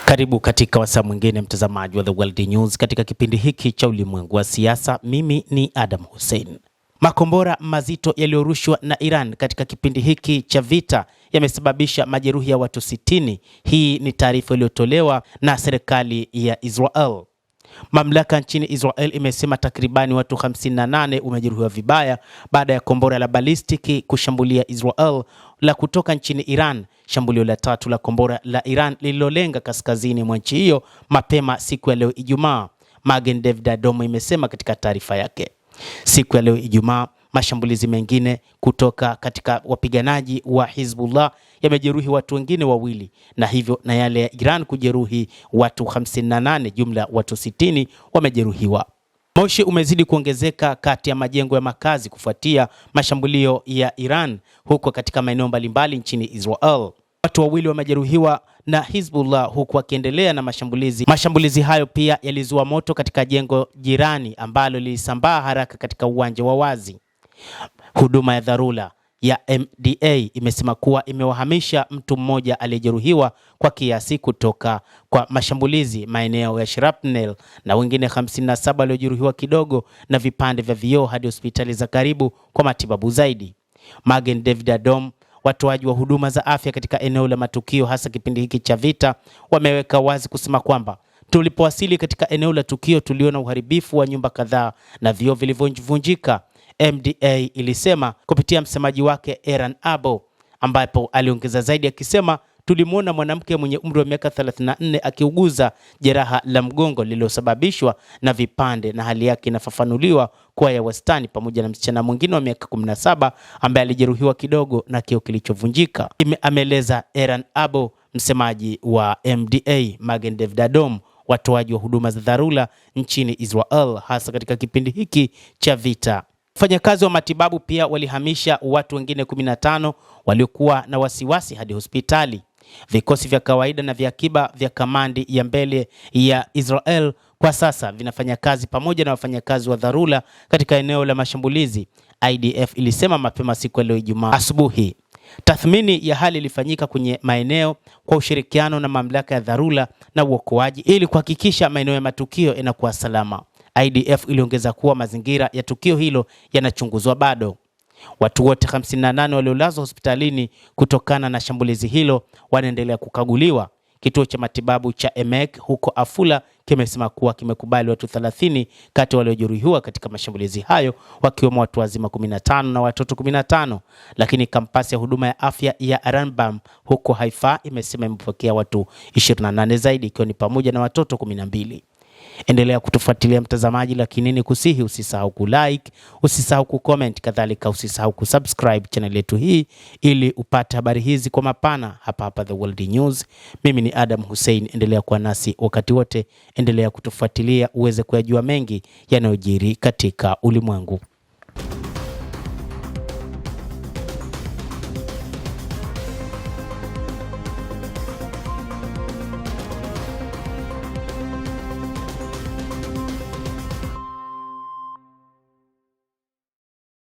Karibu katika wasaa mwingine mtazamaji wa The World News katika kipindi hiki cha ulimwengu wa siasa. Mimi ni Adam Hussein. Makombora mazito yaliyorushwa na Iran katika kipindi hiki cha vita yamesababisha majeruhi ya watu 60. Hii ni taarifa iliyotolewa na serikali ya Israel. Mamlaka nchini Israel imesema takribani watu 58 wamejeruhiwa vibaya baada ya kombora la balistiki kushambulia Israel la kutoka nchini Iran. Shambulio la tatu la kombora la Iran lililolenga kaskazini mwa nchi hiyo mapema siku ya leo Ijumaa, Magen David Adom imesema katika taarifa yake. Siku ya leo Ijumaa, mashambulizi mengine kutoka katika wapiganaji wa Hizbullah yamejeruhi watu wengine wawili, na hivyo na yale ya Iran kujeruhi watu 58, jumla watu 60 wamejeruhiwa. Moshi umezidi kuongezeka kati ya majengo ya makazi kufuatia mashambulio ya Iran huko katika maeneo mbalimbali nchini Israel. Watu wawili wamejeruhiwa na Hizbullah huku wakiendelea na mashambulizi. Mashambulizi hayo pia yalizua moto katika jengo jirani ambalo lilisambaa haraka katika uwanja wa wazi. Huduma ya dharura ya MDA imesema kuwa imewahamisha mtu mmoja aliyejeruhiwa kwa kiasi kutoka kwa mashambulizi maeneo ya shrapnel na wengine 57 waliojeruhiwa kidogo na vipande vya vioo hadi hospitali za karibu kwa matibabu zaidi. Magen David Adom, watoaji wa huduma za afya katika eneo la matukio hasa kipindi hiki cha vita, wameweka wazi kusema kwamba tulipowasili katika eneo la tukio tuliona uharibifu wa nyumba kadhaa na vioo vilivyovunjika. MDA ilisema kupitia msemaji wake Eran Abo, ambapo aliongeza zaidi akisema tulimwona mwanamke mwenye umri wa miaka 34 akiuguza jeraha la mgongo lililosababishwa na vipande na hali yake inafafanuliwa kuwa ya wastani, pamoja na msichana mwingine wa miaka 17 ambaye alijeruhiwa kidogo na kioo kilichovunjika. Ameeleza Eran Abo, msemaji wa MDA. Magen David Adom, watoaji wa huduma za dharura nchini Israel hasa katika kipindi hiki cha vita. Wafanyakazi wa matibabu pia walihamisha watu wengine 15 waliokuwa na wasiwasi hadi hospitali. Vikosi vya kawaida na vya akiba vya kamandi ya mbele ya Israel kwa sasa vinafanya kazi pamoja na wafanyakazi wa dharura katika eneo la mashambulizi, IDF ilisema mapema siku ya leo Ijumaa asubuhi. Tathmini ya hali ilifanyika kwenye maeneo kwa ushirikiano na mamlaka ya dharura na uokoaji ili kuhakikisha maeneo ya matukio yanakuwa salama. IDF iliongeza kuwa mazingira ya tukio hilo yanachunguzwa bado. Watu wote 58 waliolazwa hospitalini kutokana na shambulizi hilo wanaendelea kukaguliwa. Kituo cha matibabu cha Emek huko Afula kimesema kuwa kimekubali watu 30 kati waliojeruhiwa katika mashambulizi hayo, wakiwemo watu wazima 15 na watoto 15, lakini kampasi ya huduma ya afya ya Rambam huko Haifa imesema imepokea watu 28 zaidi, ikiwa ni pamoja na watoto 12. Endelea kutufuatilia mtazamaji, lakini ni kusihi usisahau kulike, usisahau kucomment, kadhalika usisahau kusubscribe channel yetu hii ili upate habari hizi kwa mapana hapa The World News. Mimi ni Adam Hussein, endelea kuwa nasi wakati wote, endelea kutufuatilia uweze kuyajua mengi yanayojiri katika ulimwengu.